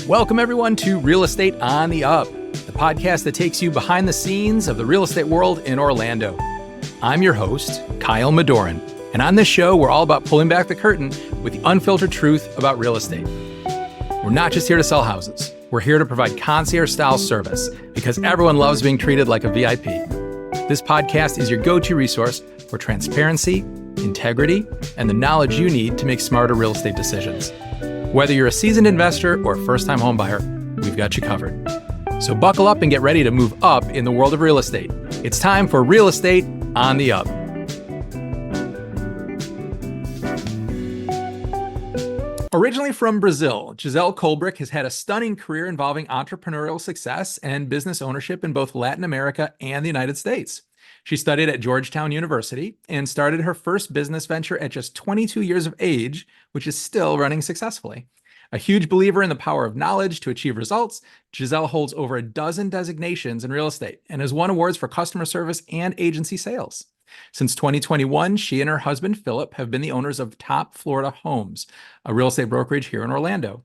Welcome, everyone, to Real Estate on the Up, the podcast that takes you behind the scenes of the real estate world in Orlando. I'm your host, Kyle Madoran, and on this show, we're all about pulling back the curtain with the unfiltered truth about real estate. We're not just here to sell houses. We're here to provide concierge-style service because everyone loves being treated like a VIP. This podcast is your go-to resource for transparency, integrity, and the knowledge you need to make smarter real estate decisions. Whether you're a seasoned investor or a first-time homebuyer, we've got you covered. So buckle up and get ready to move up in the world of real estate. It's time for Real Estate on the Up. Originally from Brazil, Gisele Kolbrich has had a stunning career involving entrepreneurial success and business ownership in both Latin America and the United States. She studied at Georgetown University and started her first business venture at just 22 years of age, which is still running successfully. A huge believer in the power of knowledge to achieve results, Gisele holds over a dozen designations in real estate and has won awards for customer service and agency sales. Since 2021, she and her husband, Phillip, have been the owners of Top Florida Homes, a real estate brokerage here in Orlando.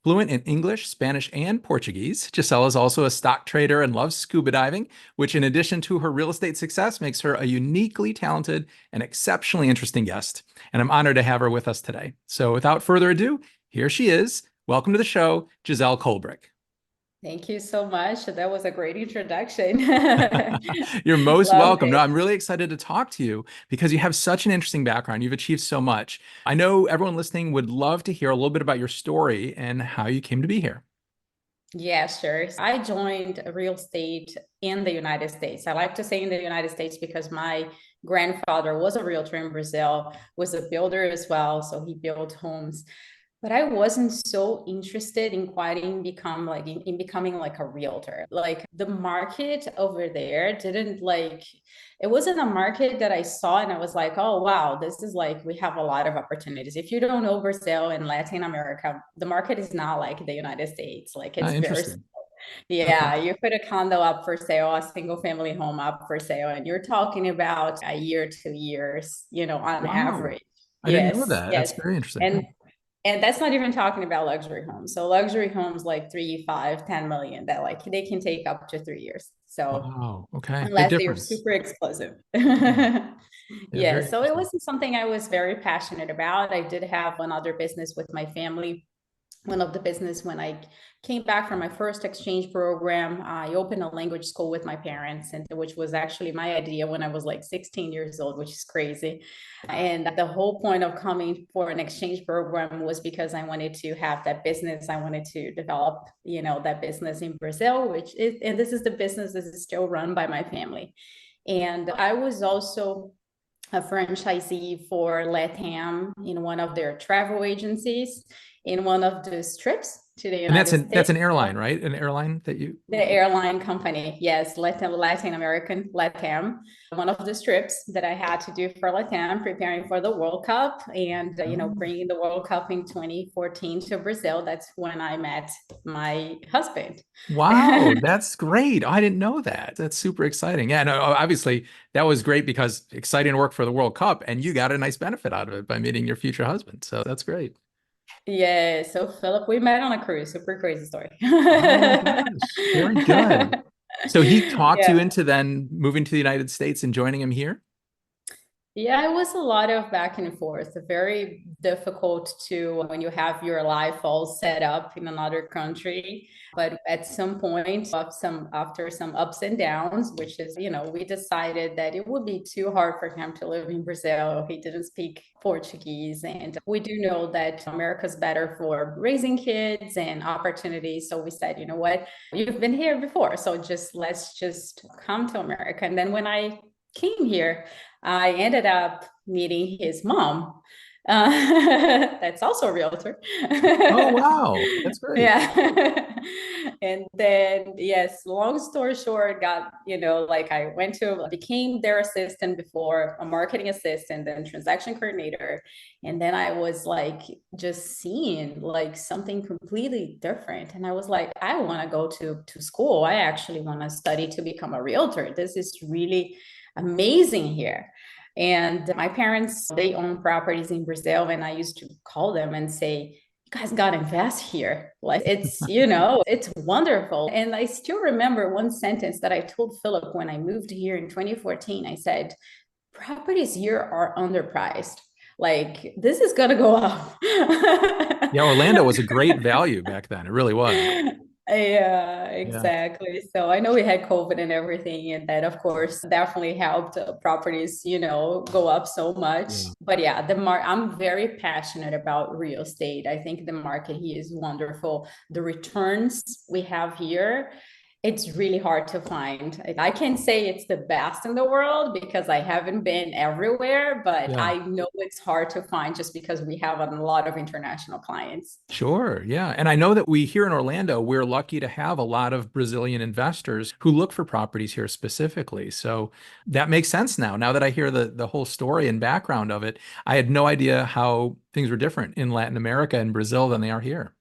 Fluent in English, Spanish, and Portuguese, Gisele is also a stock trader and loves scuba diving, which in addition to her real estate success makes her a uniquely talented and exceptionally interesting guest. And I'm honored to have her with us today. So without further ado, here she is. Welcome to the show, Gisele Kolbrich. Thank you so much. That was a great introduction. You're most Love welcome. it. No, I'm really excited to talk to you because you have such an interesting background. You've achieved so much. I know everyone listening would love to hear a little bit about your story and how you came to be here. Yeah, sure. I joined real estate in the United States. I like to say in the United States because my grandfather was a realtor in Brazil, was a builder as well. So he built homes. But I wasn't so interested in in becoming like a realtor. Like the market over there it wasn't a market that I saw and I was like, oh, wow, this is like, we have a lot of opportunities. If you don't know Brazil and Latin America, the market is not like the United States. Like it's very, Interesting. yeah, Okay. you put a condo up for sale, a single family home up for sale, and you're talking about a year, 2 years, on Wow. average. I didn't know Yes, that. That's yes. very interesting. And and that's not even talking about luxury homes. So luxury homes like 3, 5, 10 million that like they can take up to 3 years. So Wow. Okay. Big unless they're difference. super exclusive. Yeah. Yeah. Yeah. Very So it interesting. wasn't something I was very passionate about. I did have another business with my family. One of the business when I came back from my first exchange program, I opened a language school with my parents, and which was actually my idea when I was like 16 years old, which is crazy. And the whole point of coming for an exchange program was because I wanted to have that business. I wanted to develop, that business in Brazil, and this is the business that is still run by my family. And I was also a franchisee for LATAM in one of their travel agencies in one of the trips to the And United that's States. an airline, right? An airline that you. The airline company, yes, Latin American, LATAM. One of the trips that I had to do for LATAM, preparing for the World Cup and, Oh. bringing the World Cup in 2014 to Brazil. That's when I met my husband. Wow, that's great. I didn't know that. That's super exciting. Yeah, no, obviously that was great because exciting work for the World Cup, and you got a nice benefit out of it by meeting your future husband. So that's great. Yeah, so Philip, we met on a cruise. Super crazy story. Oh my gosh, very good. So he talked you Yeah. into then moving to the United States and joining him here? Yeah, it was a lot of back and forth. Very difficult to when you have your life all set up in another country. But at some point, after some ups and downs, which is, we decided that it would be too hard for him to live in Brazil. He didn't speak Portuguese. And we do know that America's better for raising kids and opportunities. So we said, you know what, you've been here before. So let's just come to America. And then when I came here, I ended up meeting his mom. That's also a realtor. Oh, wow. That's great. Yeah. And then, yes, long story short, I became their assistant before, a marketing assistant, then transaction coordinator. And then I was like, just seeing like something completely different. And I was like, I want to go to school. I actually want to study to become a realtor. This is really amazing here. And my parents, they own properties in Brazil. And I used to call them and say, guys got to invest here. Like it's, it's wonderful. And I still remember one sentence that I told Philip when I moved here in 2014. I said, properties here are underpriced. Like this is gonna go up. Yeah, Orlando was a great value back then. It really was. Yeah, Yeah. exactly. So I know we had COVID and everything, and that of course definitely helped properties, go up so much. Yeah. But yeah, I'm very passionate about real estate. I think the market here is wonderful. The returns we have here, it's really hard to find. I can't say it's the best in the world because I haven't been everywhere, but Yeah. I know it's hard to find just because we have a lot of international clients. Sure. Yeah. And I know that we here in Orlando, we're lucky to have a lot of Brazilian investors who look for properties here specifically. So that makes sense now. Now that I hear the whole story and background of it, I had no idea how things were different in Latin America and Brazil than they are here.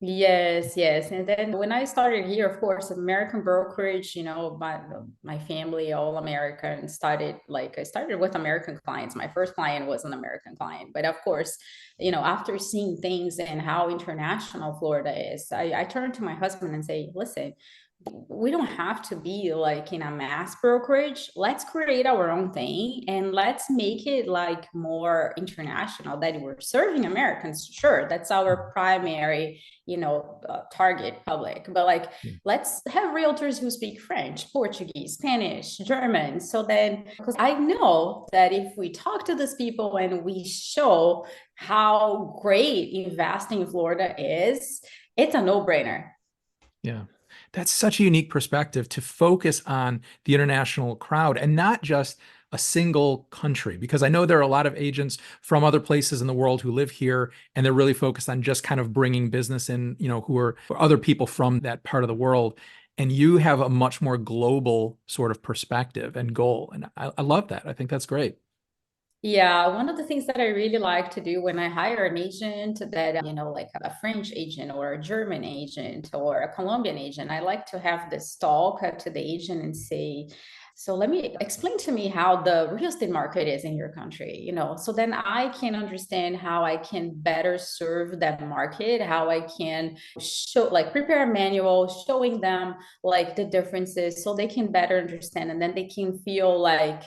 Yes, yes. And then when I started here, of course, American brokerage, my family, all American, I started with American clients. My first client was an American client. But of course, after seeing things and how international Florida is, I turned to my husband and say, listen, we don't have to be like in a mass brokerage. Let's create our own thing and let's make it like more international, that we're serving Americans. Sure, that's our primary, target public, but like, Yeah. let's have realtors who speak French, Portuguese, Spanish, German. So then, because I know that if we talk to these people and we show how great investing in Florida is, it's a no-brainer. Yeah. That's such a unique perspective to focus on the international crowd and not just a single country, because I know there are a lot of agents from other places in the world who live here and they're really focused on just kind of bringing business in, who are other people from that part of the world. And you have a much more global sort of perspective and goal. And I love that. I think that's great. Yeah, one of the things that I really like to do when I hire an agent that, like a French agent or a German agent or a Colombian agent, I like to have this talk to the agent and say, so let me explain to me how the real estate market is in your country, so then I can understand how I can better serve that market, how I can prepare a manual showing them like the differences so they can better understand and then they can feel like,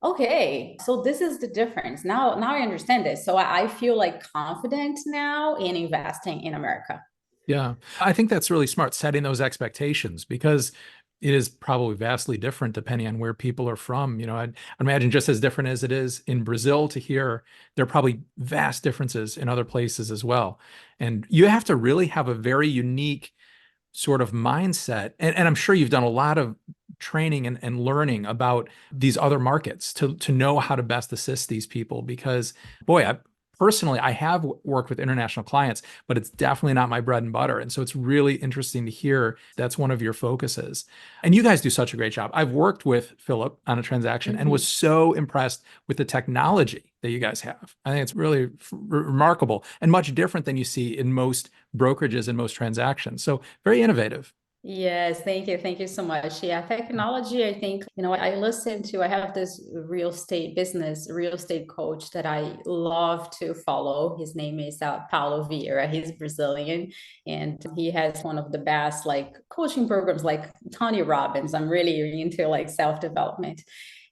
okay, so this is the difference. Now I understand this. So I feel like confident now in investing in America. Yeah, I think that's really smart, setting those expectations, because it is probably vastly different depending on where people are from. I'd imagine just as different as it is in Brazil to here, there are probably vast differences in other places as well. And you have to really have a very unique sort of mindset. And I'm sure you've done a lot of training and learning about these other markets to know how to best assist these people. Because, boy, personally, I have worked with international clients, but it's definitely not my bread and butter. And so it's really interesting to hear that's one of your focuses. And you guys do such a great job. I've worked with Phillip on a transaction and was so impressed with the technology that you guys have. I think it's really remarkable and much different than you see in most brokerages and most transactions. So very innovative. Yes, thank you. Thank you so much. Yeah, technology, I think, I have this real estate coach that I love to follow. His name is Paulo Vieira. He's Brazilian and he has one of the best like coaching programs like Tony Robbins. I'm really into like self-development.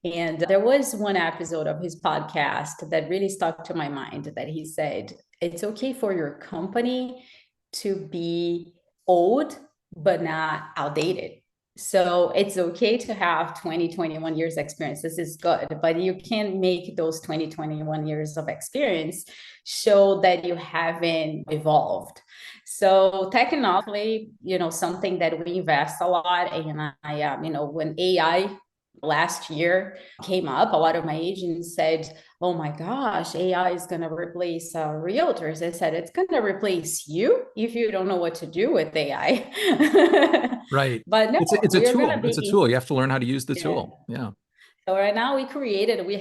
And there was one episode of his podcast that really stuck to my mind that he said, it's okay for your company to be old but not outdated. So it's okay to have 20, 21 years experience. This is good, but you can make those 20, 21 years of experience show that you haven't evolved. So technically, something that we invest a lot. And when AI last year came up, a lot of my agents said, oh my gosh, AI is going to replace realtors. I said, it's going to replace you if you don't know what to do with AI. Right. But no, It's a we are going to tool. It's a be, tool. You have to learn how to use the yeah. tool. Yeah. So right now we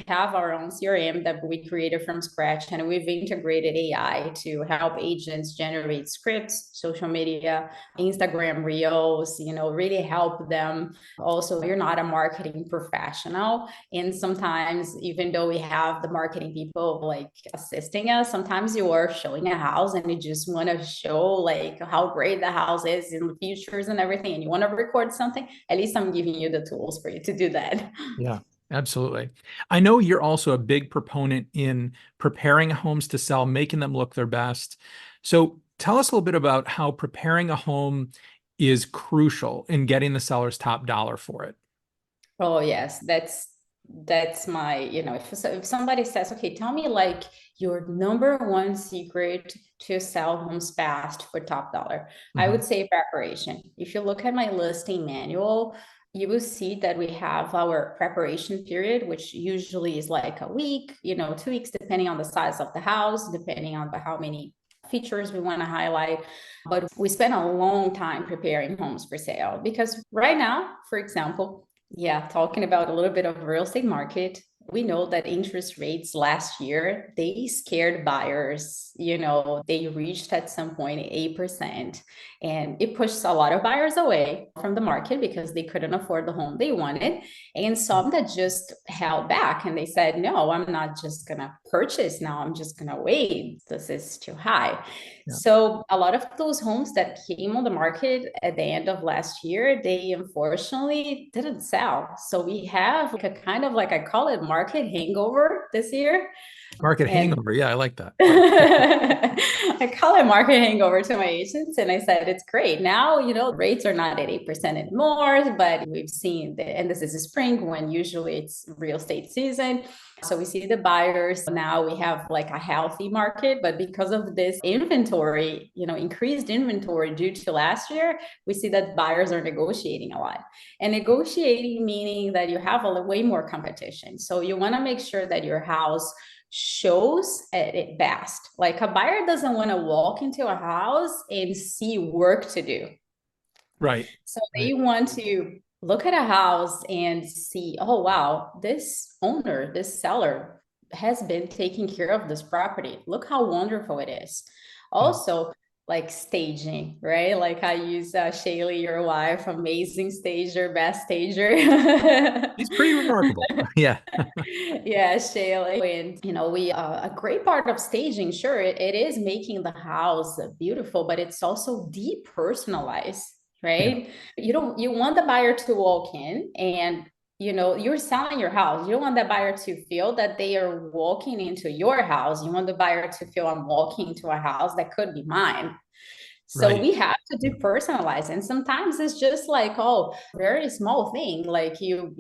have our own CRM that we created from scratch, and we've integrated AI to help agents generate scripts, social media, Instagram reels, really help them. Also, you're not a marketing professional. And sometimes, even though we have the marketing people like assisting us, sometimes you are showing a house and you just want to show like how great the house is in the features and everything, and you want to record something. At least I'm giving you the tools for you to do that. Yeah, absolutely. I know you're also a big proponent in preparing homes to sell, making them look their best. So tell us a little bit about how preparing a home is crucial in getting the seller's top dollar for it. Oh yes, that's my, if somebody says, okay, tell me like your number one secret to sell homes fast for top dollar, I Mhm. would say preparation. If you look at my listing manual, you will see that we have our preparation period, which usually is like a week, 2 weeks, depending on the size of the house, depending on how many features we want to highlight. But we spend a long time preparing homes for sale because right now, for example, yeah, talking about a little bit of real estate market, we know that interest rates last year, they scared buyers. They reached at some point 8%, and it pushed a lot of buyers away from the market because they couldn't afford the home they wanted. And some that just held back and they said, no, I'm not just gonna purchase now, I'm just gonna wait. This is too high. Yeah. So a lot of those homes that came on the market at the end of last year, they unfortunately didn't sell. So we have like a kind of like, I call it market hangover this year. Market And hangover. Yeah, I like that. I call it market hangover to my agents. And I said, it's great. Now, rates are not at 8% anymore, but we've seen and this is the spring when usually it's real estate season. So we see the buyers now, we have like a healthy market, but because of this inventory, increased inventory due to last year, we see that buyers are negotiating a lot. And negotiating meaning that you have way more competition. So you want to make sure that your house shows at its best. Like a buyer doesn't want to walk into a house and see work to do. Right. So Right. they want to look at a house and see, oh, wow, this owner, this seller has been taking care of this property. Look how wonderful it is. Yeah. Also, like staging, right? Like I use Shaylee, your wife, amazing stager, best stager. He's pretty remarkable. Yeah. Yeah, Shaylee. And we a great part of staging, sure, it is making the house beautiful, but it's also depersonalized, Yeah. right? You want the buyer to walk in and you're selling your house. You don't want the buyer to feel that they are walking into your house. You want the buyer to feel, I'm walking into a house that could be mine. So Right. we have to do personalize. And sometimes it's just like, oh, very small thing. Like you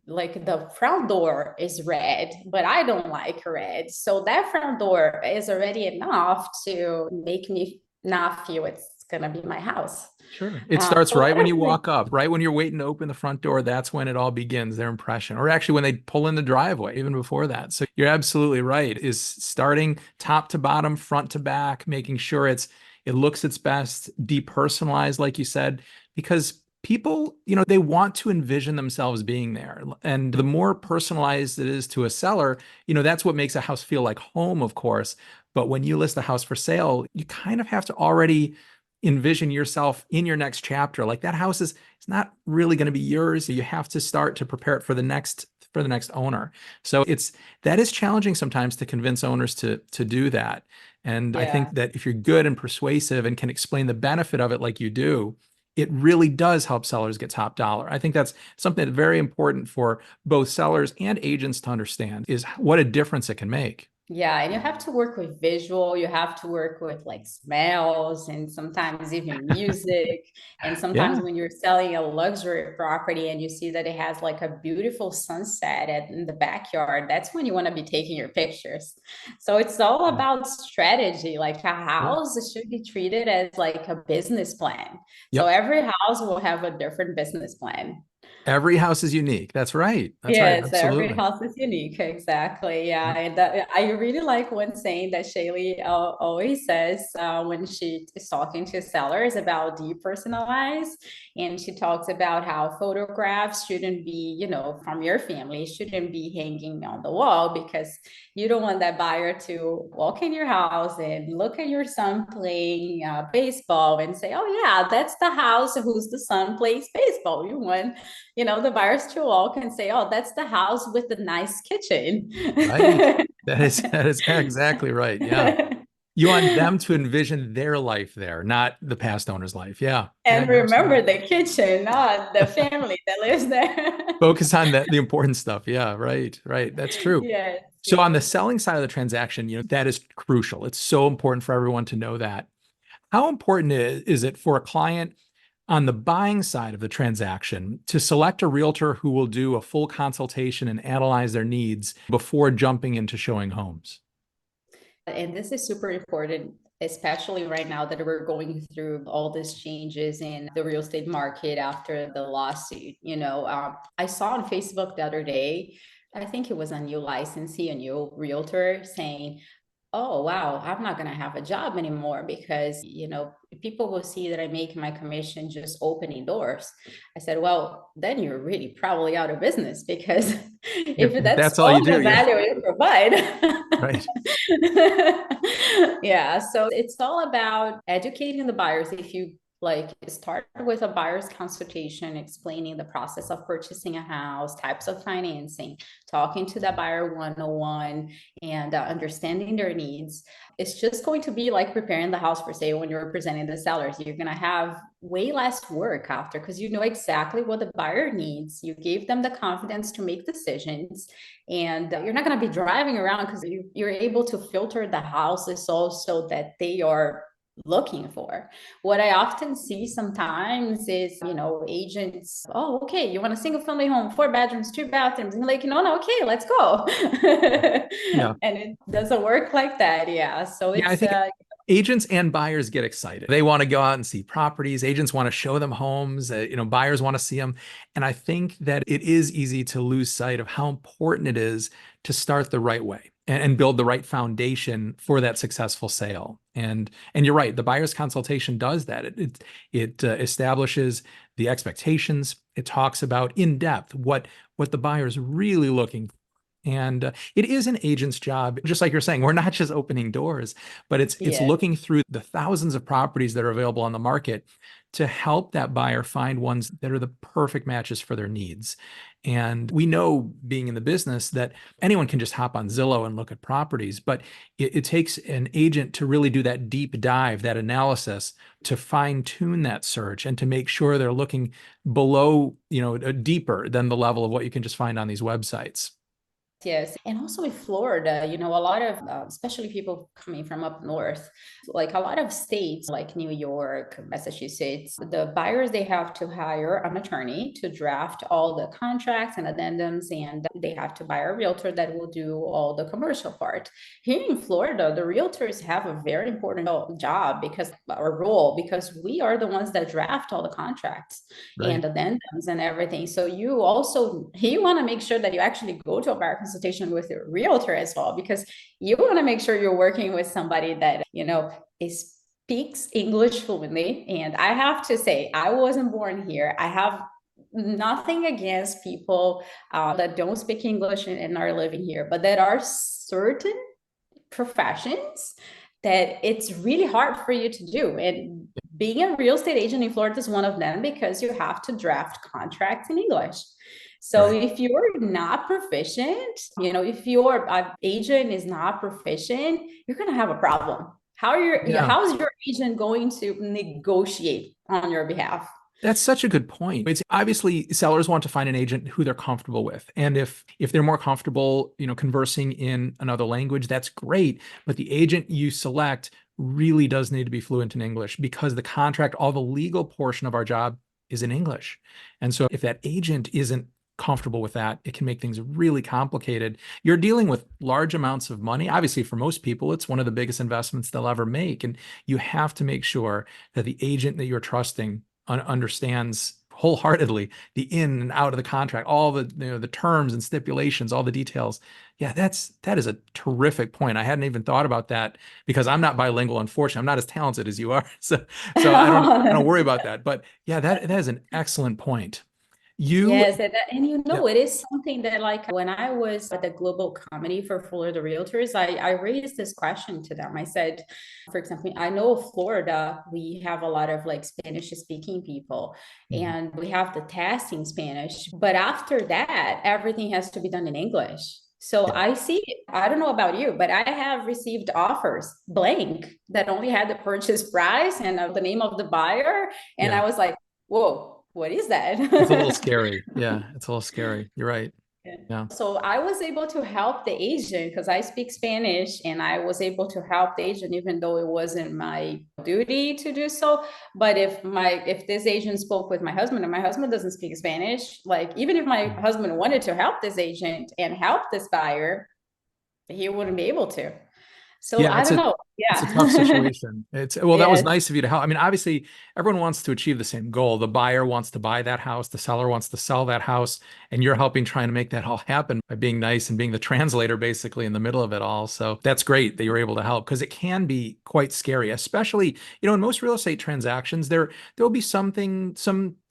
like the front door is red, but I don't like red. So that front door is already enough to make me not feel it's gonna be my house. Sure. It starts So a right lot when of you things. walk up, right when you're waiting to open the front door. That's when it all begins, their impression, or actually when they pull in the driveway, even before that. So you're absolutely right. Is starting top to bottom, front to back, making sure it looks its best, depersonalized, like you said, because people, they want to envision themselves being there. And the more personalized it is to a seller, that's what makes a house feel like home, of course. But when you list a house for sale, you kind of have to already envision yourself in your next chapter. Like that house is it's not really going to be yours. You have to start to prepare it for the next owner. So that is challenging sometimes to convince owners to do that. And I Yeah. think that if you're good and persuasive and can explain the benefit of it like you do, it really does help sellers get top dollar. I think that's something that's very important for both sellers and agents to understand is what a difference it can make. Yeah, and you have to work with visual, you have to work with like smells and sometimes even music. And sometimes Yeah. when you're selling a luxury property and you see that it has like a beautiful sunset in the backyard, that's when you want to be taking your pictures. So it's all Yeah. about strategy. Like a Yeah. house should be treated as like a business plan. So Yep. every house will have a different business plan. Every house is unique. That's right. That's right. Yes, every Absolutely. house is unique. Exactly. Yeah. Yep. And I really like one saying that Shaylee always says when she is talking to sellers about depersonalize. And she talks about how photographs shouldn't be, from your family, shouldn't be hanging on the wall because you don't want that buyer to walk in your house and look at your son playing baseball and say, oh, yeah, that's the house whose the son plays baseball. You want the buyers to walk and say, oh, that's the house with the nice kitchen. Right. That is exactly right. Yeah. You want them to envision their life there, not the past owner's life. Yeah. Yeah, And you're remember absolutely the kitchen, not the family that lives there. focus on the important stuff. Yeah, right, right. That's true. Yes, So on the yes. selling side of the transaction, that is crucial. It's so important for everyone to know that. How important is it for a client on the buying side of the transaction to select a realtor who will do a full consultation and analyze their needs before jumping into showing homes? And this is super important, especially right now that we're going through all these changes in the real estate market after the lawsuit. I saw on Facebook the other day, I think it was a new licensee, a new realtor saying, oh, wow, I'm not going to have a job anymore because, people will see that I make my commission just opening doors. I said, well, then you're really probably out of business because if If that's that's all you all the do, yeah, value you provide. right. Yeah, so it's all about educating the buyers. If you start with a buyer's consultation, explaining the process of purchasing a house, types of financing, talking to the buyer one-on-one, and understanding their needs. It's just going to be like preparing the house for sale when you're presenting the sellers. You're going to have way less work after because you know exactly what the buyer needs. You gave them the confidence to make decisions, and you're not going to be driving around because you're able to filter the houses also that they are looking for. What I often see sometimes is, agents, oh, okay, you want a single family home, 4 bedrooms, 2 bathrooms, and like, no, okay, let's go. Yeah. And it doesn't work like that. Yeah. So Yeah, I it's think agents and buyers get excited. They want to go out and see properties. Agents want to show them homes. Buyers want to see them. And I think that it is easy to lose sight of how important it is to start the right way and build the right foundation for that successful sale. And you're right, the buyer's consultation does that. It establishes the expectations. It talks about in depth what the buyer is really looking for. And it is an agent's job, just like you're saying, we're not just opening doors, but it's yeah. looking through the thousands of properties that are available on the market to help that buyer find ones that are the perfect matches for their needs. And we know, being in the business, that anyone can just hop on Zillow and look at properties, but it takes an agent to really do that deep dive, that analysis, to fine tune that search and to make sure they're looking below, deeper than the level of what you can just find on these websites. Yes. And also in Florida, a lot of, especially people coming from up north, like a lot of states like New York, Massachusetts, the buyers, they have to hire an attorney to draft all the contracts and addendums, and they have to buy a realtor that will do all the commercial part. Here in Florida, the realtors have a very important job because our role, because we are the ones that draft all the contracts Right. and addendums and everything. So you want to make sure that you actually go to a buyer consultation with your realtor as well, because you want to make sure you're working with somebody that speaks English fluently. And I have to say, I wasn't born here. I have nothing against people that don't speak English and are living here, but there are certain professions that it's really hard for you to do. And being a real estate agent in Florida is one of them because you have to draft contracts in English. So Right. if you're not proficient, if your agent is not proficient, you're going to have a problem. Yeah. How's your agent going to negotiate on your behalf? That's such a good point. It's obviously sellers want to find an agent who they're comfortable with. And if they're more comfortable, conversing in another language, that's great. But the agent you select really does need to be fluent in English, because the contract, all the legal portion of our job, is in English. And so if that agent isn't comfortable with that, it can make things really complicated. You're dealing with large amounts of money. Obviously, for most people, it's one of the biggest investments they'll ever make. And you have to make sure that the agent that you're trusting understands wholeheartedly the in and out of the contract, all the the terms and stipulations, all the details. Yeah, that is a terrific point. I hadn't even thought about that because I'm not bilingual, unfortunately. I'm not as talented as you are. So I don't worry about that. But yeah, that is an excellent point. You Yes, and yeah. it is something that like when I was at the global committee for Florida Realtors, I raised this question to them. I said, for example, I know Florida, we have a lot of like Spanish speaking people Mhm. and we have the test in Spanish, but after that, everything has to be done in English. So Yeah. I see, I don't know about you, but I have received offers blank that only had the purchase price and the name of the buyer. And Yeah. I was like, whoa, what is It's a little that? scary. Yeah, it's a little scary. You're right. Yeah. Yeah. So I was able to help the agent because I speak Spanish and I was able to help the agent even though it wasn't my duty to do so. But if this agent spoke with my husband and my husband doesn't speak Spanish, like even if my Mhm. husband wanted to help this agent and help this buyer, he wouldn't be able to. So Yeah, I don't know. it's a tough Yeah. situation. Well, that was Yes. nice of you to help. I mean, obviously, everyone wants to achieve the same goal. The buyer wants to buy that house, the seller wants to sell that house, and you're helping trying to make that all happen by being nice and being the translator basically in the middle of it all. So that's great that you're able to help because it can be quite scary, especially, in most real estate transactions, there'll be some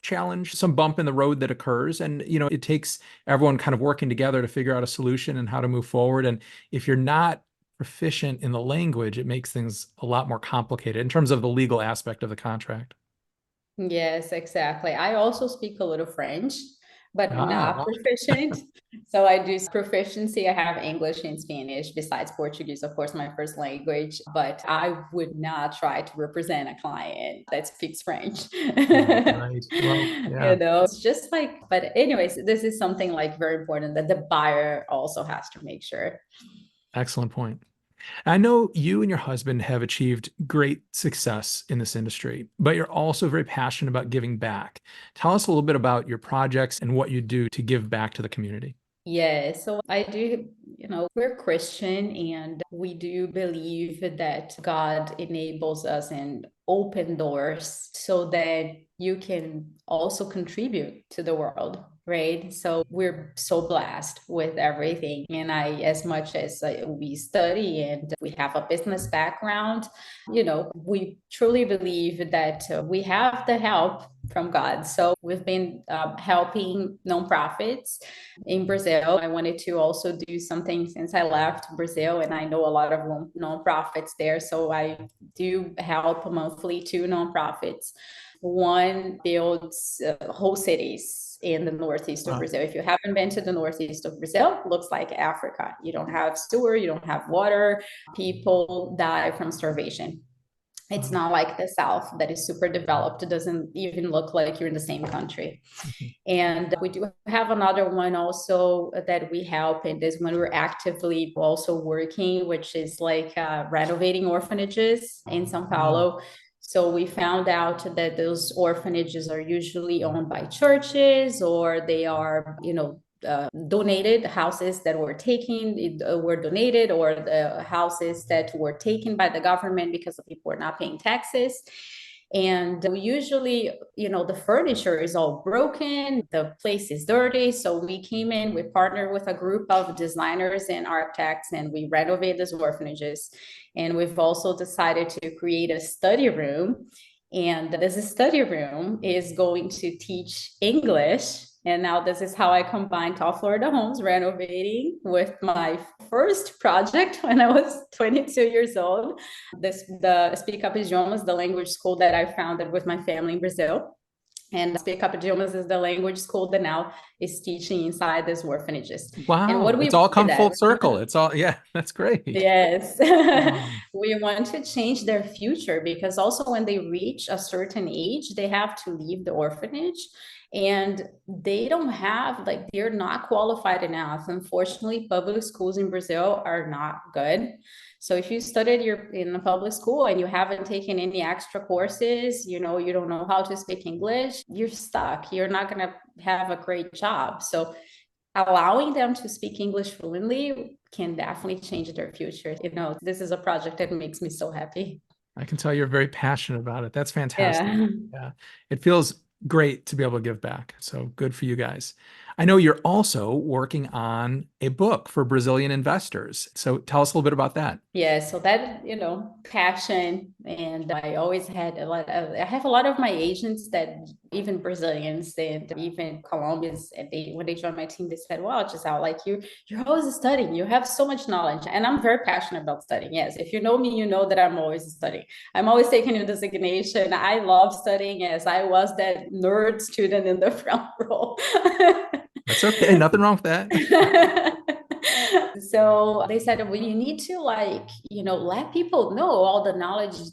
challenge, some bump in the road that occurs. And, it takes everyone kind of working together to figure out a solution and how to move forward. And if you're not proficient in the language, it makes things a lot more complicated in terms of the legal aspect of the contract. Yes, exactly. I also speak a little French, but Ah, not wow. proficient. So I do proficiency. I have English and Spanish besides Portuguese, of course, my first language, but I would not try to represent a client that speaks French. Right. Well, yeah, It's just like, but anyways, this is something like very important that the buyer also has to make sure. excellent point. I know you and your husband have achieved great success in this industry, but you're also very passionate about giving back. Tell us a little bit about your projects and what you do to give back to the community. Yeah, so I do, we're Christian and we do believe that God enables us and open doors so that you can also contribute to the world, right? So we're so blessed with everything. And as much as we study and we have a business background, we truly believe that we have the help from God. So we've been helping nonprofits in Brazil. I wanted to also do something since I left Brazil, and I know a lot of nonprofits there. So I do help monthly two nonprofits. One builds whole cities in the northeast of Wow. Brazil. If you haven't been to the northeast of Brazil, it looks like Africa. You don't have sewer, you don't have water. People die from starvation. It's Wow. not like the South that is super developed. It doesn't even look like you're in the same country. Mhm. And we do have another one also that we help, and this one we're actively also working, which is like renovating orphanages in Sao Wow. Paulo. So we found out that those orphanages are usually owned by churches or they are, donated houses that were taken were donated or the houses that were taken by the government because the people were not paying taxes. And usually, the furniture is all broken, the place is dirty. So we came in, we partnered with a group of designers and architects, and we renovated these orphanages. And we've also decided to create a study room. And this study room is going to teach English. And now this is how I combined Top Florida Homes renovating with my first project when I was 22 years old. The Speak Up Idiomas, the language school that I founded with my family in Brazil. And Speak Up Idiomas is the language school that now is teaching inside these orphanages. And what Wow. we It's all look at come full that, circle. It's all, yeah, that's great. yes, Wow. we want to change their future because also when they reach a certain age, they have to leave the orphanage and they don't have, like, they're not qualified enough. Unfortunately, public schools in Brazil are not good. So if you studied in a public school and you haven't taken any extra courses, you don't know how to speak English, you're stuck. You're not going to have a great job. So allowing them to speak English fluently can definitely change their future. This is a project that makes me so happy. I can tell you're very passionate about it. That's fantastic. Yeah. Yeah. It feels great to be able to give back. So good for you guys. I know you're also working on a book for Brazilian investors. So tell us a little bit about that. Yeah, so that, passion. And I always had I have a lot of my agents that even Brazilians and even Colombians, and when they joined my team, they said, wow, Gisele, like you're always studying, you have so much knowledge. And I'm very passionate about studying. Yes, if you know me, you know that I'm always studying. I'm always taking a designation. I love studying, as I was that nerd student in the front row. That's okay. Nothing wrong with that. So they said, well, you need to let people know all the knowledge you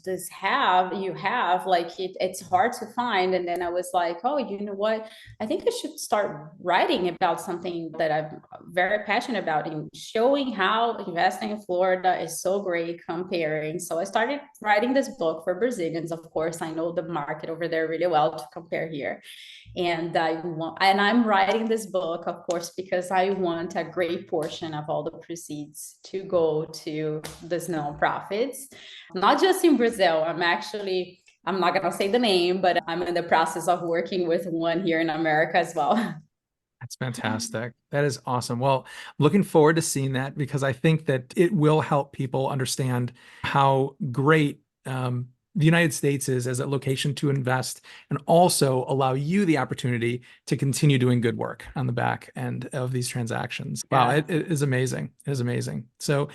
have, it's hard to find. And then I was like, oh, you know what? I think I should start writing about something that I'm very passionate about, and showing how investing in Florida is so great comparing. So I started writing this book for Brazilians. Of course, I know the market over there really well to compare here. And I'm writing this book, of course, because I want a great portion of all the proceeds to go to these nonprofits, not just in Brazil. I'm not going to say the name, but I'm in the process of working with one here in America as well. That's fantastic. That is awesome. Well, looking forward to seeing that, because I think that it will help people understand how great the United States is as a location to invest, and also allow you the opportunity to continue doing good work on the back end of these transactions. Wow, it is amazing. It is amazing. So,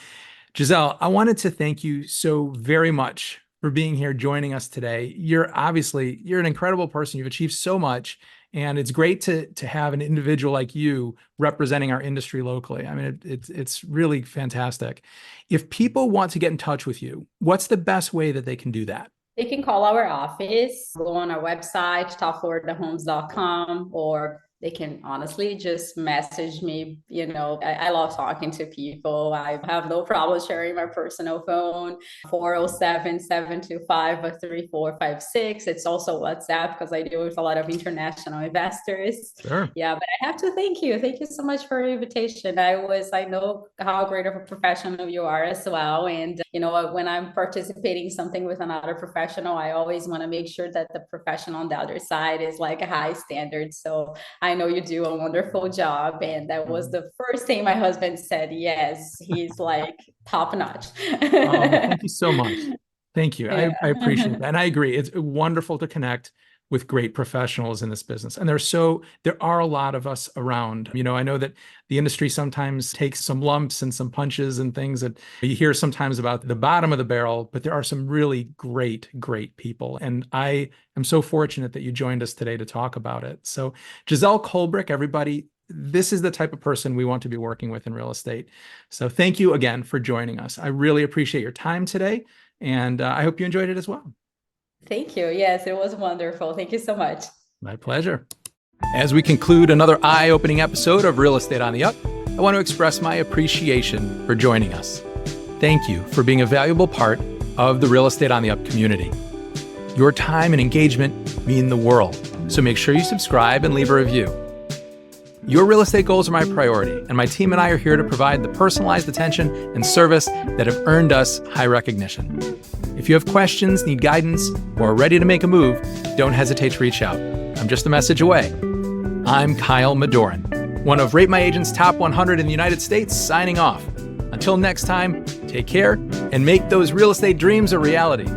Gisele, I wanted to thank you so very much for being here, joining us today. You're an incredible person. You've achieved so much, and it's great to have an individual like you representing our industry locally. I mean, it's really fantastic. If people want to get in touch with you, what's the best way that they can do that? They can call our office, go on our website, topfloridahomes.com, or they can honestly just message me. I love talking to people. I have no problem sharing my personal phone, 407-725-3456. It's also WhatsApp, because I deal with a lot of international investors. Sure. Yeah, but I have to thank you. Thank you so much for your invitation. I know how great of a professional you are as well. And, when I'm participating in something with another professional, I always want to make sure that the professional on the other side is like a high standard. So I know you do a wonderful job. And that was the first thing my husband said. Yes, he's like top notch. Thank you so much. Thank you. Yeah. I appreciate that. And I agree. It's wonderful to connect with great professionals in this business. And there are a lot of us around. I know that the industry sometimes takes some lumps and some punches and things that you hear sometimes about the bottom of the barrel, but there are some really great, great people. And I am so fortunate that you joined us today to talk about it. So Gisele Kolbrich, everybody, this is the type of person we want to be working with in real estate. So thank you again for joining us. I really appreciate your time today, and I hope you enjoyed it as well. Thank you. Yes, it was wonderful. Thank you so much. My pleasure. As we conclude another eye-opening episode of Real Estate on the Up, I want to express my appreciation for joining us. Thank you for being a valuable part of the Real Estate on the Up community. Your time and engagement mean the world, so make sure you subscribe and leave a review. Your real estate goals are my priority, and my team and I are here to provide the personalized attention and service that have earned us high recognition. If you have questions, need guidance, or are ready to make a move, don't hesitate to reach out. I'm just a message away. I'm Kyle Madoran, one of Rate My Agent's top 100 in the United States, signing off. Until next time, take care and make those real estate dreams a reality.